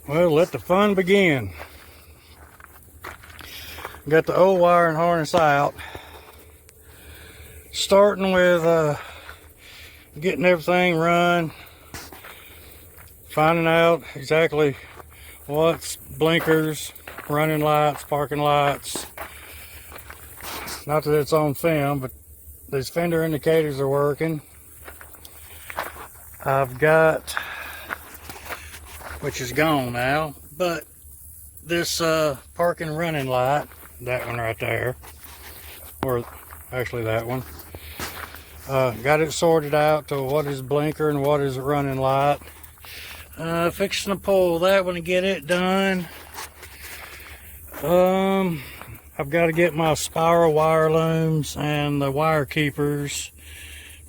Well, let the fun begin. Got the old wiring harness out. Starting with getting everything run. Finding out exactly what's blinkers, running lights, parking lights. Not that it's on film, but these fender indicators are working. I've got, which is gone now, but this parking running light, that one right there, or actually that one, got it sorted out to what is blinker and what is running light. Fixing to pull that one to get it done. I've got to get my spiral wire looms and the wire keepers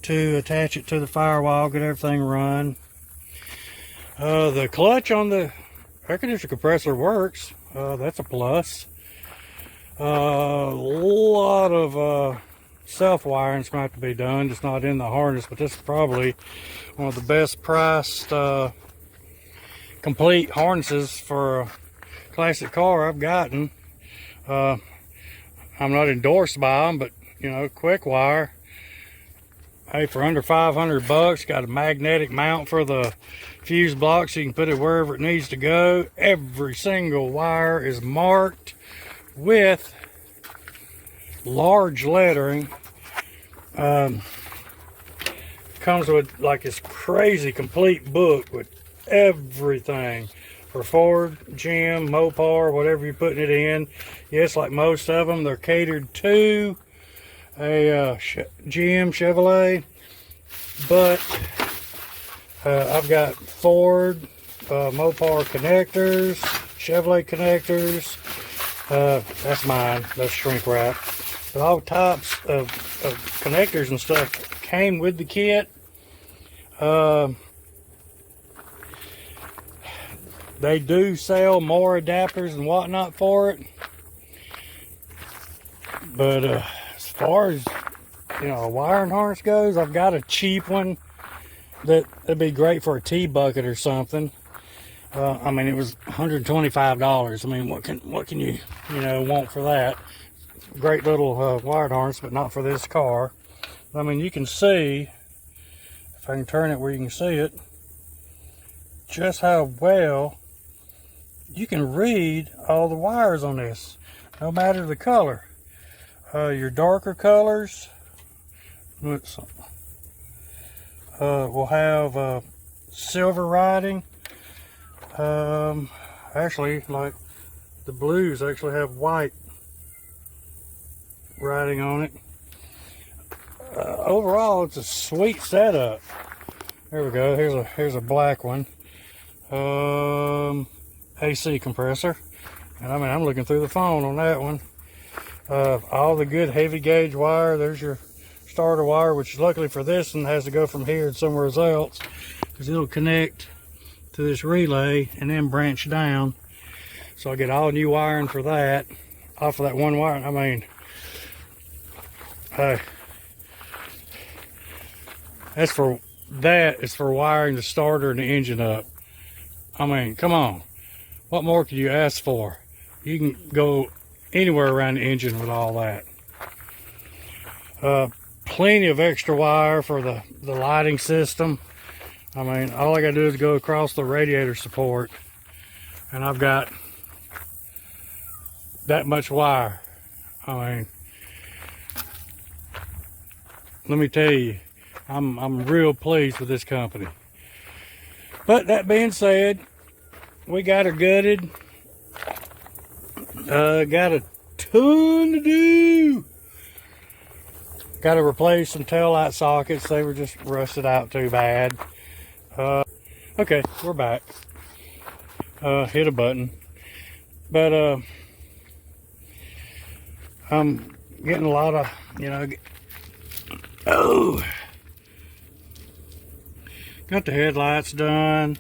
to attach it to the firewall, get everything run. The clutch on the air conditioner compressor works. That's a plus. A lot of self-wiring's going to have to be done, just not in the harness, but this is probably one of the best priced complete harnesses for a classic car I've gotten. I'm not endorsed by them, but you know, quick wire. Hey, for under 500 bucks, got a magnetic mount for the fuse block so you can put it wherever it needs to go. Every single wire is marked with large lettering. Comes with like this crazy complete book with everything for Ford, GM, Mopar, whatever you're putting it in. Yes, like most of them, they're catered to a GM Chevrolet, but I've got Ford, Mopar connectors, Chevrolet connectors. That's mine. That's shrink wrap. But all types of connectors and stuff came with the kit. They do sell more adapters and whatnot for it. But as far as, you know, a wiring harness goes, I've got a cheap one that'd be great for a tea bucket or something. I mean, it was $125. I mean, what can you want for that? Great little wired harness, but not for this car. I mean, you can see, if I can turn it where you can see it, just how well you can read all the wires on this, no matter the color. Your darker colors will have silver writing. Actually, like the blues actually have white writing on it. Overall, it's a sweet setup. There we go. Here's a black one. AC compressor, and I mean, I'm looking through the phone on that one. All the good heavy gauge wire. There's your starter wire, which luckily for this one has to go from here to somewhere else, because it'll connect to this relay and then branch down. So I get all new wiring for that off of that one wire. I mean, that's for that. It's for wiring the starter and the engine up. I mean, come on. What more could you ask for? You can go anywhere around the engine with all that. Plenty of extra wire for the lighting system. I mean, all I gotta do is go across the radiator support, and I've got that much wire. I mean, let me tell you, I'm real pleased with this company. But that being said, we got her gutted. Got a ton to do. Got to replace some taillight sockets. They were just rusted out too bad. Okay, we're back. Hit a button. But I'm getting a lot of, got the headlights done.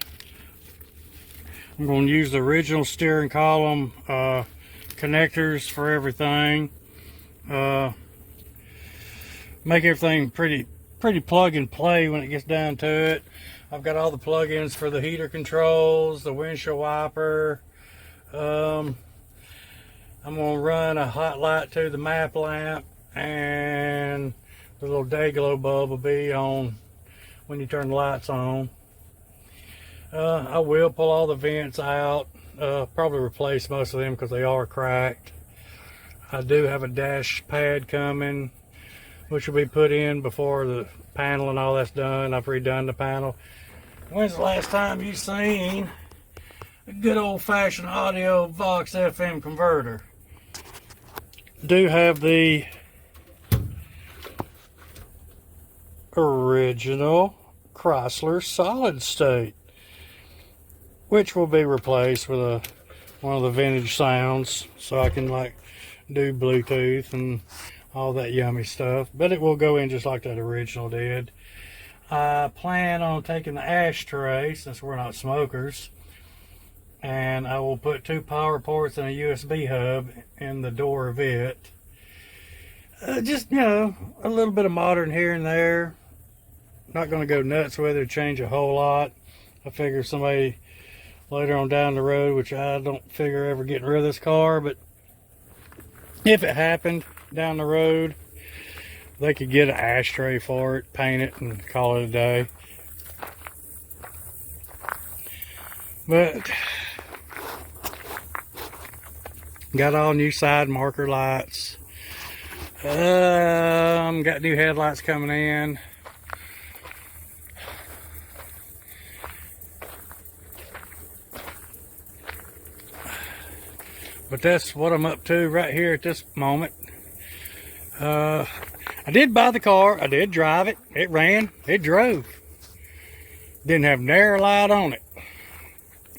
I'm going to use the original steering column connectors for everything. Make everything pretty plug and play when it gets down to it. I've got all the plugins for the heater controls, the windshield wiper. I'm going to run a hot light to the map lamp, and the little day glow bulb will be on when you turn the lights on. I will pull all the vents out, probably replace most of them because they are cracked. I do have a dash pad coming, which will be put in before the panel and all that's done. I've redone the panel. When's the last time you seen a good old-fashioned audio Vox FM converter? Do have the original Chrysler solid state, which will be replaced with one of the vintage sounds, so I can like do Bluetooth and all that yummy stuff. But it will go in just like that original did. I plan on taking the ashtray, since we're not smokers, and I will put 2 power ports and a USB hub in the door of it. Just, you know, a little bit of modern here and there. Not going to go nuts with it, change a whole lot. I figure somebody later on down the road, which I don't figure ever getting rid of this car, but if it happened down the road, they could get an ashtray for it, paint it, and call it a day. But got all new side marker lights. Got new headlights coming in. But that's what I'm up to right here at this moment. I did buy the car. I did drive it. It ran. It drove. Didn't have nary light on it.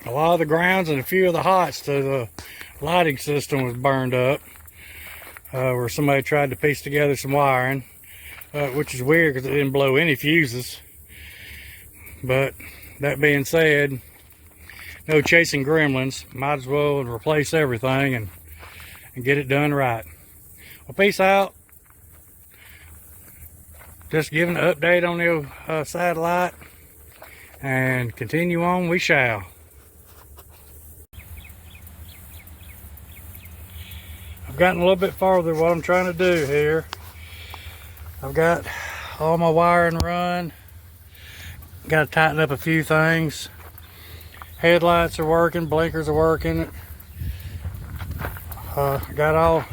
A lot of the grounds and a few of the hots to the lighting system was burned up. Where somebody tried to piece together some wiring. Which is weird because it didn't blow any fuses. But that being said, no chasing gremlins. Might as well replace everything and get it done right. Well, peace out. Just giving an update on the satellite, and continue on we shall. I've gotten a little bit farther what I'm trying to do here. I've got all my wiring run. Got to tighten up a few things. Headlights are working, blinkers are working. Got all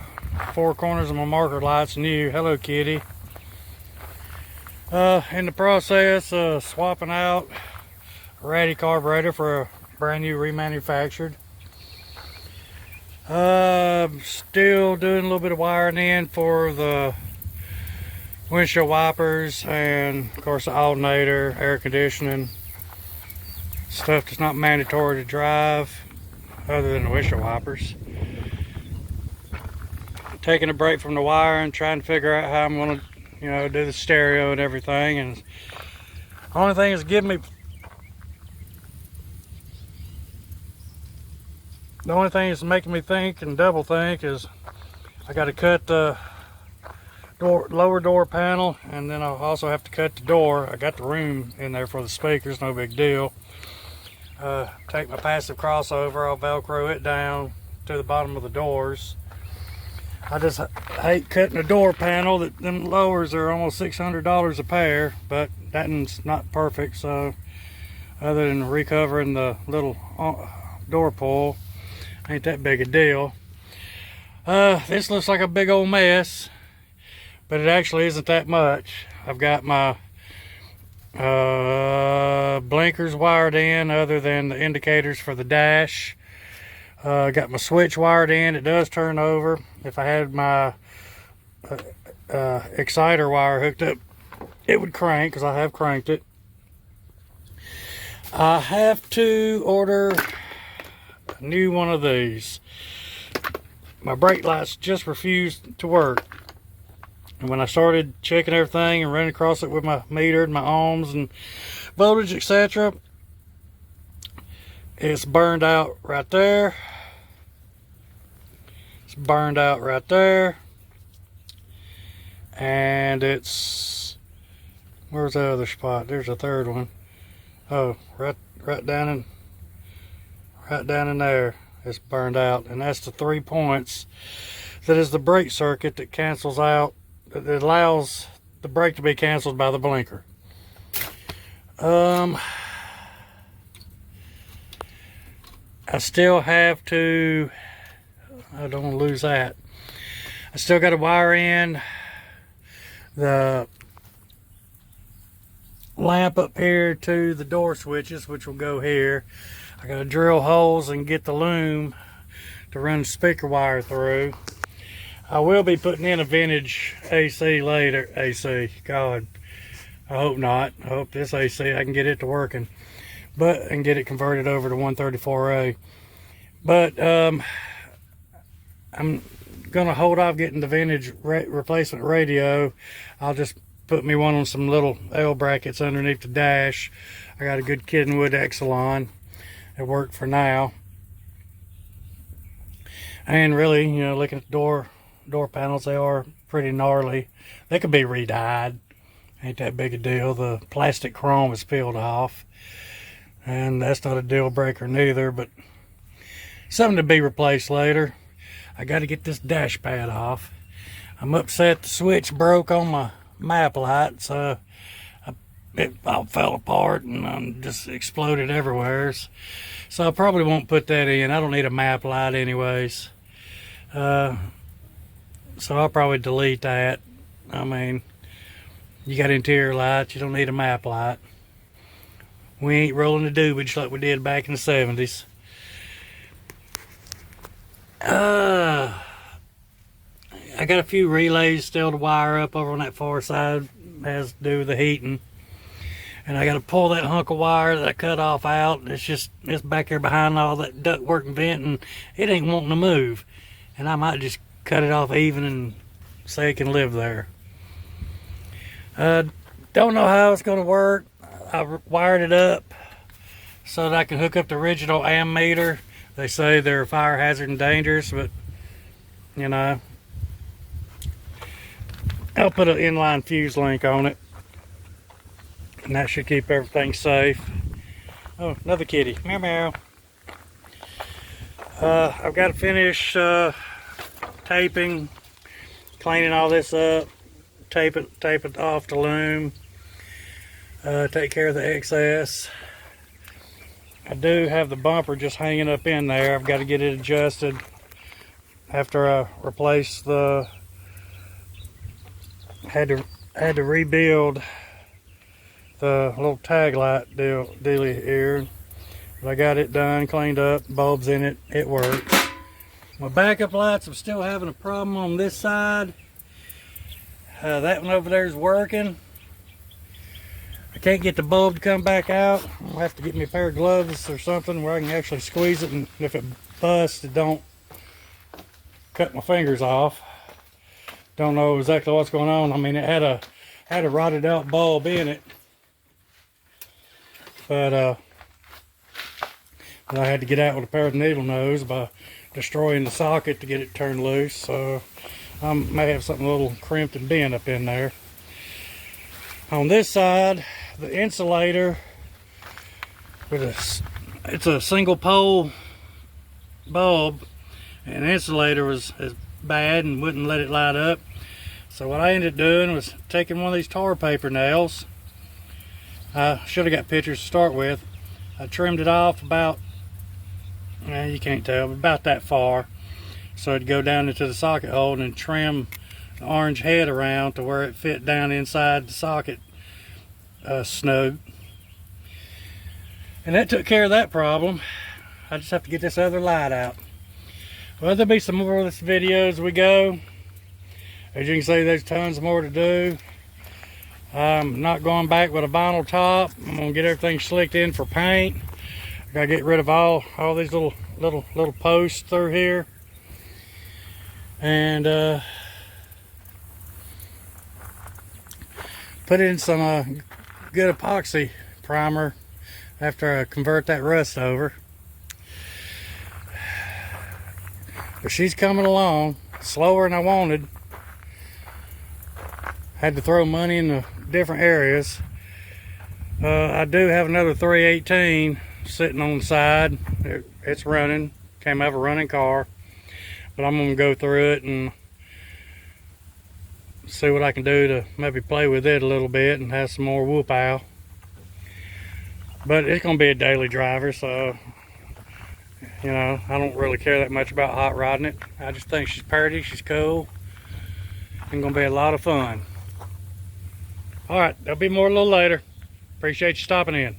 4 corners of my marker lights new. Hello, kitty. In the process of swapping out a ratty carburetor for a brand new remanufactured. Still doing a little bit of wiring in for the windshield wipers and of course the alternator, air conditioning. Stuff that's not mandatory to drive other than the windshield wipers. Taking a break from the wiring, trying to figure out how I'm going to, you know, do the stereo and everything. And the only thing that's giving me, the only thing that's making me think and double think is I got to cut the lower door panel, and then I'll also have to cut the door. I got the room in there for the speakers, no big deal. Take my passive crossover, I'll velcro it down to the bottom of the doors. I just hate cutting the door panel. Them lowers are almost $600 a pair, but that one's not perfect, so other than recovering the little door pull, ain't that big a deal. This looks like a big old mess, but it actually isn't that much. I've got my blinkers wired in other than the indicators for the dash. Got my switch wired in. It does turn over. If I had my exciter wire hooked up, it would crank because I have cranked it. I have to order a new one of these. My brake lights just refused to work. And when I started checking everything and running across it with my meter and my ohms and voltage, etc., it's burned out right there. It's burned out right there. And it's, where's the other spot? There's a third one. Oh, right down in there, it's burned out, and that's the 3 points. That is the brake circuit that cancels out. That allows the brake to be canceled by the blinker. I still have to. I don't want to lose that. I still got to wire in the lamp up here to the door switches, which will go here. I got to drill holes and get the loom to run speaker wire through. I will be putting in a vintage AC later. AC, God, I hope not. I hope this AC, I can get it to working, and get it converted over to 134A. But I'm gonna hold off getting the vintage replacement radio. I'll just put me one on some little L brackets underneath the dash. I got a good Kiddenwood Exelon. It worked for now. And really, you know, looking at the door panels, they are pretty gnarly. They could be re-dyed. Ain't that big a deal. The plastic chrome is peeled off, and that's not a deal breaker neither, but something to be replaced later. I got to get this dash pad off. I'm upset the switch broke on my map light, so it all fell apart and just exploded everywhere. So I probably won't put that in. I don't need a map light anyways. So I'll probably delete that. I mean, you got interior lights, you don't need a map light. We ain't rolling the doobage like we did back in the 70s. I got a few relays still to wire up over on that far side, has to do with the heating. And I got to pull that hunk of wire that I cut off out. It's back there behind all that ductwork and vent, and it ain't wanting to move. And I might just cut it off even and say it can live there. Don't know how it's going to work. I wired it up so that I can hook up the original ammeter. They say they're fire hazard and dangerous, but you know, I'll put an inline fuse link on it, and that should keep everything safe. Oh, another kitty. Meow meow. I've got to finish taping, cleaning all this up, tape it off the loom, take care of the excess. I do have the bumper just hanging up in there. I've got to get it adjusted after I replace had to rebuild the little tag light dealy here. But I got it done, cleaned up, bulbs in it, it works. My backup lights, I'm still having a problem on this side. That one over there is working. I can't get the bulb to come back out. I'll have to get me a pair of gloves or something where I can actually squeeze it, and if it busts, it don't cut my fingers off. Don't know exactly what's going on. I mean, it had a rotted out bulb in it, but I had to get out with a pair of needle nose by destroying the socket to get it turned loose. So I may have something a little crimped and bent up in there. On this side, the insulator it's a single pole bulb, and the insulator was bad and wouldn't let it light up. So what I ended up doing was taking one of these tar paper nails. I should have got pictures to start with. I trimmed it off about, you can't tell, but about that far. So it'd go down into the socket hole and trim the orange head around to where it fit down inside the socket snug. And that took care of that problem. I just have to get this other light out. Well, there'll be some more of this video as we go. As you can see, there's tons more to do. I'm not going back with a vinyl top. I'm gonna get everything slicked in for paint. I gotta get rid of all these little posts through here, and put in some good epoxy primer after I convert that rust over. But she's coming along slower than I wanted. Had to throw money in the different areas. I do have another 318 sitting on the side. It's running. Came out of a running car. But I'm going to go through it and see what I can do to maybe play with it a little bit and have some more whoop owl. But it's going to be a daily driver, so you know, I don't really care that much about hot rodding it. I just think she's pretty, she's cool, and going to be a lot of fun. All right, there'll be more a little later. Appreciate you stopping in.